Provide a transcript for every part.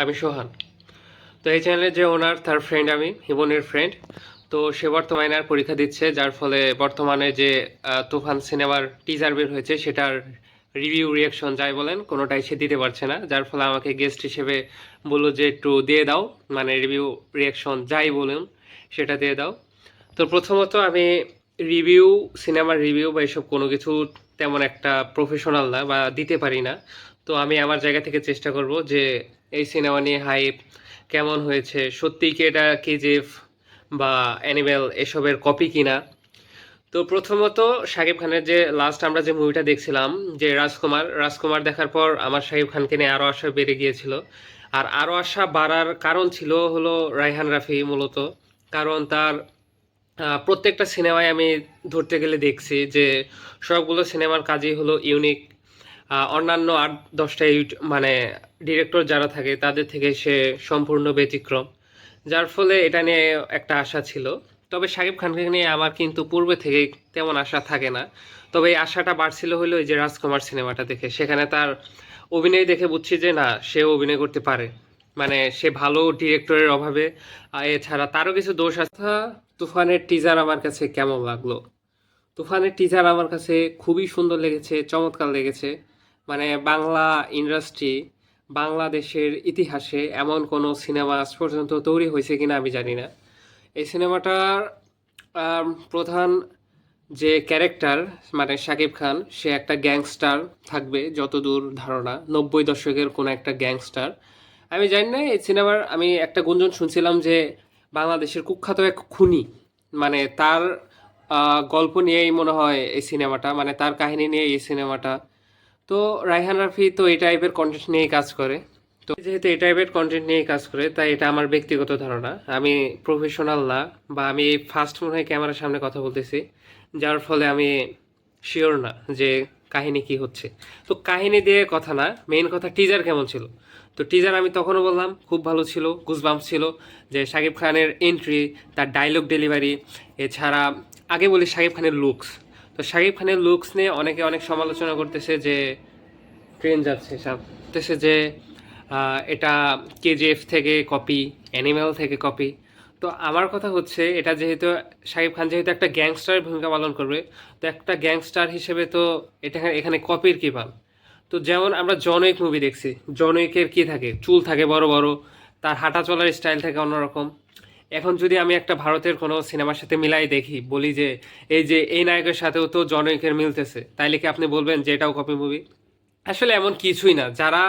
আমি সোহান। তো এই চ্যানেলের যে ওনার তার ফ্রেন্ড আমি হিমনের ফ্রেন্ড। তো সে বর্তমানে আর পরীক্ষা দিচ্ছে, যার ফলে বর্তমানে যে তুফান সিনেমার টিজার বের হয়েছে সেটার রিভিউ রিয়াকশন যাই বলেন কোনোটাই সে দিতে পারছে না, যার ফলে আমাকে গেস্ট হিসেবে বললো যে একটু দিয়ে দাও, মানে রিভিউ রিয়াকশন যাই বলুন সেটা দিয়ে দাও। তো প্রথমত আমি রিভিউ, সিনেমার রিভিউ বা এসব কোনো কিছু তেমন একটা প্রফেশনাল না বা দিতে পারি না। তো আমি আমার জায়গা থেকে চেষ্টা করব যে এই সিনেমা নিয়ে হাইপ কেমন হয়েছে, সত্যিই কি এটা কেজিএফ বা অ্যানিমেল এসবের কপি কিনা। তো প্রথমত শাকিব খানের যে লাস্ট আমরা যে মুভিটা দেখছিলাম, যে রাজকুমার, রাজকুমার দেখার পর আমার শাকিব খানকে নিয়ে আরও আশা বেড়ে গিয়েছিল। আর আরও আশা বাড়ার কারণ ছিল হলো রায়হান রাফি মূলত। কারণ তার প্রত্যেকটা সিনেমায় আমি ধরতে গেলে দেখছি যে সবগুলো সিনেমার কাজই হলো ইউনিক। অন্যান্য ৮-১০টা মানে ডিরেক্টর যারা থাকে তাদের থেকে সে সম্পূর্ণ ব্যতিক্রম, যার ফলে এটা নিয়ে একটা আশা ছিল। তবে শাকিব খানকে নিয়ে আমার কিন্তু পূর্বে থেকেই তেমন আশা থাকে না। তবে এই আশাটা বাড়ছিল হলো এই যে রাজকুমার সিনেমাটা দেখে, সেখানে তার অভিনয় দেখে বুঝছি যে না, সে অভিনয় করতে পারে, মানে সে ভালো ডিরেক্টরের অভাবে। এছাড়া তারও কিছু দোষ আছে। তুফানের টিজার আমার কাছে কেমন লাগলো? তুফানের টিজার আমার কাছে খুবই সুন্দর লেগেছে, চমৎকার লেগেছে। মানে বাংলা ইন্ডাস্ট্রি, বাংলাদেশের ইতিহাসে এমন কোনো সিনেমা আজ পর্যন্ত তৈরি হয়েছে কিনা আমি জানি না। এই সিনেমাটার প্রধান যে ক্যারেক্টার, মানে শাকিব খান, সে একটা গ্যাংস্টার থাকবে যতদূর ধারণা, 90 দশকের কোনো একটা গ্যাংস্টার। আমি জানি না, এই সিনেমার আমি একটা গুঞ্জন শুনছিলাম যে বাংলাদেশের কুখ্যাত এক খুনি, মানে তার গল্প নিয়েই মনে হয় এই সিনেমাটা, মানে তার কাহিনী নিয়ে এই সিনেমাটা। তো রায়হান রাফি তো এই টাইপের কন্টেন্ট নিয়েই কাজ করে। তো যেহেতু এই টাইপের কন্টেন্ট নিয়ে কাজ করে, তাই এটা আমার ব্যক্তিগত ধারণা, আমি প্রফেশনাল না, বা আমি এই ফার্স্ট মনে হয় ক্যামেরার সামনে কথা বলতেছি, যার ফলে আমি শিওর না যে কাহিনী কি হচ্ছে। তো কাহিনী দিয়ে কথা না, মেইন কথা টিজার কেমন ছিল। তো টিজার আমি তখনও বললাম খুব ভালো ছিল, গুজবাম্পস ছিল। যে শাকিব খানের এন্ট্রি, তার ডায়লগ ডেলিভারি, এছাড়া আগে বলি শাকিব খানের লুকস। তো শাকিব খানের লুকস নিয়ে অনেকে অনেক সমালোচনা করতেছে যে ট্রেন যাচ্ছে সব, করতেছে যে এটা কেজিএফ থেকে কপি, অ্যানিমেল থেকে কপি। তো আমার কথা হচ্ছে, এটা যেহেতু শাকিব খান যেহেতু একটা গ্যাংস্টারের ভূমিকা পালন করবে, তো একটা গ্যাংস্টার হিসেবে তো এটা এখানে কপির কী পান? তো যেমন আমরা জন উইক মুভি দেখছি, জন উইকের কী থাকে, চুল থাকে বড় বড়, তার হাঁটা চলার স্টাইল থাকে অন্যরকম। এখন যদি আমি একটা ভারতের কোনো সিনেমার সাথে মিলাই দেখি, বলি যে এই যে এই নায়কের সাথেও তো জন উইকের মিলতেছে, তাইলে কি আপনি বলবেন যে এটাও কপি মুভি? আসলে এমন কিছুই না। যারা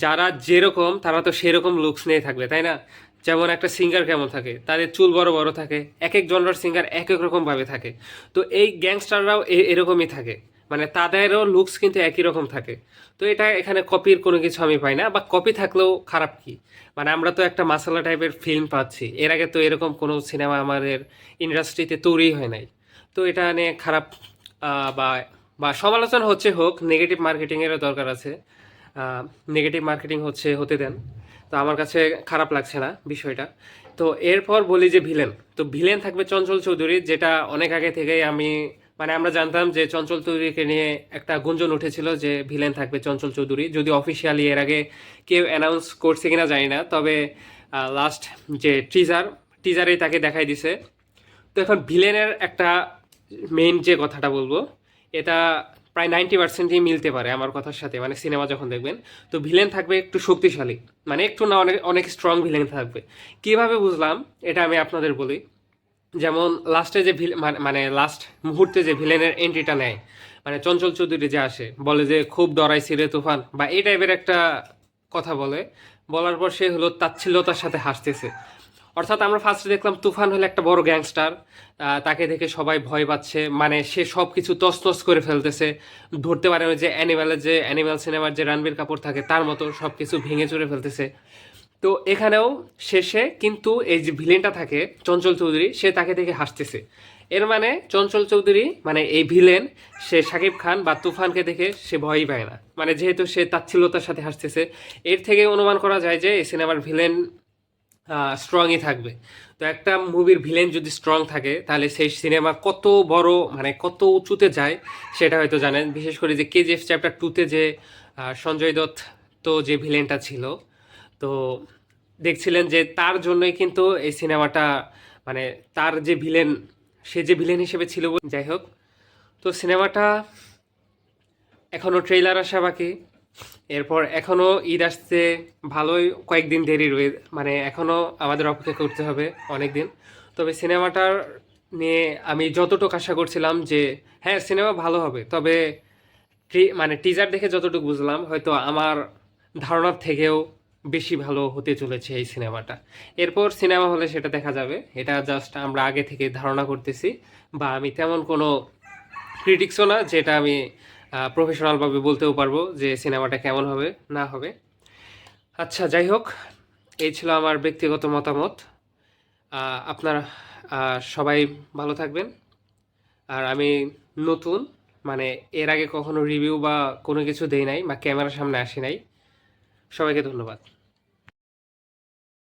যারা যেরকম তারা তো সেরকম লুকস নিয়ে থাকবে, তাই না? যেমন একটা সিঙ্গার কেমন থাকে, তাদের চুল বড় বড় থাকে, এক এক জনরার সিঙ্গার এক এক রকম ভাবে থাকে। তো এই গ্যাংস্টাররাও এরকমই থাকে, মানে তাদেরও লুকস কিন্তু একই রকম থাকে। তো এটা এখানে কপির কোনো কিছু আমি পাই না, বা কপি থাকলেও খারাপ কি, মানে আমরা তো একটা মাসালা টাইপের ফিল্ম পাচ্ছি, এর আগে তো এরকম কোনো সিনেমা আমাদের ইন্ডাস্ট্রিতে তৈরি হয় নাই। তো এটা নিয়ে খারাপ বা বা সমালোচনা হচ্ছে, হোক, নেগেটিভ মার্কেটিংয়েরও দরকার আছে। নেগেটিভ মার্কেটিং হচ্ছে, হতে দেন। তো আমার কাছে খারাপ লাগছে না বিষয়টা। তো এরপর বলি যে ভিলেন, তো ভিলেন থাকবে চঞ্চল চৌধুরী, যেটা অনেক আগে থেকেই আমি, মানে আমরা জানতাম যে চঞ্চল চৌধুরীকে নিয়ে একটা গুঞ্জন উঠেছিল যে ভিলেন থাকবে চঞ্চল চৌধুরী, যদি অফিসিয়ালি এর আগে কেউ অ্যানাউন্স করছে কিনা জানি না, তবে লাস্ট যে টিজারেই তাকে দেখাই দিছে। তো এখন ভিলেনের একটা মেইন যে কথাটা বলবো, এটা প্রায় 90%ই মিলতে পারে আমার কথার সাথে, মানে সিনেমা যখন দেখবেন। তো ভিলেন থাকবে একটু শক্তিশালী, মানে একটু না, অনেক অনেক স্ট্রং ভিলেন থাকবে। কিভাবে বুঝলাম এটা আমি আপনাদের বলি। যেমন লাস্টে যে মানে লাস্ট মুহূর্তে যে ভিলেনের এন্ট্রিটা নেয়, মানে চঞ্চল চৌধুরী যে আসে, বলে যে খুব ডরাইছি রে তুফান, বা এই টাইপের একটা কথা বলে, বলার পর সে হলো তাচ্ছিল্যতার সাথে হাসতেছে। অর্থাৎ আমরা ফার্স্টে দেখলাম তুফান হলো একটা বড় গ্যাংস্টার, তাকে দেখে সবাই ভয় পাচ্ছে, মানে সে সব কিছু তছনছ করে ফেলতেছে। ধরতে পারে না যে অ্যানিমেল সিনেমার যে রণবীর কাপুর থাকে তার মতো সব কিছু ভেঙে চুরে ফেলতেছে। তো এখানেও শেষে কিন্তু এই যে ভিলেনটা থাকে চঞ্চল চৌধুরী, সে তাকে দেখে হাসতেছে। এর মানে চঞ্চল চৌধুরী, মানে এই ভিলেন, সে শাকিব খান বা তুফানকে দেখে সে ভয়ই পায় না, মানে যেহেতু সে তাচ্ছিল্যতার সাথে হাসতেছে। এর থেকে অনুমান করা যায় যে এই সিনেমার ভিলেন স্ট্রংই থাকবে। তো একটা মুভির ভিলেন যদি স্ট্রং থাকে, তাহলে সেই সিনেমা কত বড়, মানে কত উঁচুতে যায় সেটা হয়তো জানেন। বিশেষ করে যে কেজিএফ চ্যাপ্টার 2-তে যে সঞ্জয় দত্ত তো যে ভিলেনটা ছিল, তো দেখছিলেন যে তার জন্যই কিন্তু এই সিনেমাটা মানে তার যে ভিলেন, সে যে ভিলেন হিসেবে ছিল যাই হোক। তো সিনেমাটা এখনও ট্রেইলার আসা বাকি, এরপর এখনও ঈদ আসতে ভালোই কয়েকদিন দেরি রয়ে, মানে এখনও আমাদের অপেক্ষা করতে হবে অনেক দিন। তবে সিনেমাটার নিয়ে আমি যতটুকু আশা করছিলাম যে হ্যাঁ সিনেমা ভালো হবে, তবে মানে টিজার দেখে যতটুকু বুঝলাম হয়তো আমার ধারণার থেকেও বেশি ভালো হতে চলেছে এই সিনেমাটা। এরপর সিনেমা হলে সেটা দেখা যাবে, এটা জাস্ট আমরা আগে থেকে ধারণা করতেছি, বা আমি তেমন কোনো ক্রিটিক্সও না যেটা আমি প্রফেশনালভাবে বলতেও পারবো যে সিনেমাটা কেমন হবে না হবে। আচ্ছা যাই হোক, এই ছিল আমার ব্যক্তিগত মতামত। আপনারা সবাই ভালো থাকবেন। আর আমি নতুন, মানে এর আগে কখনো রিভিউ বা কোনো কিছু দেই নাই বা ক্যামেরার সামনে আসি নাই। সবাইকে ধন্যবাদ।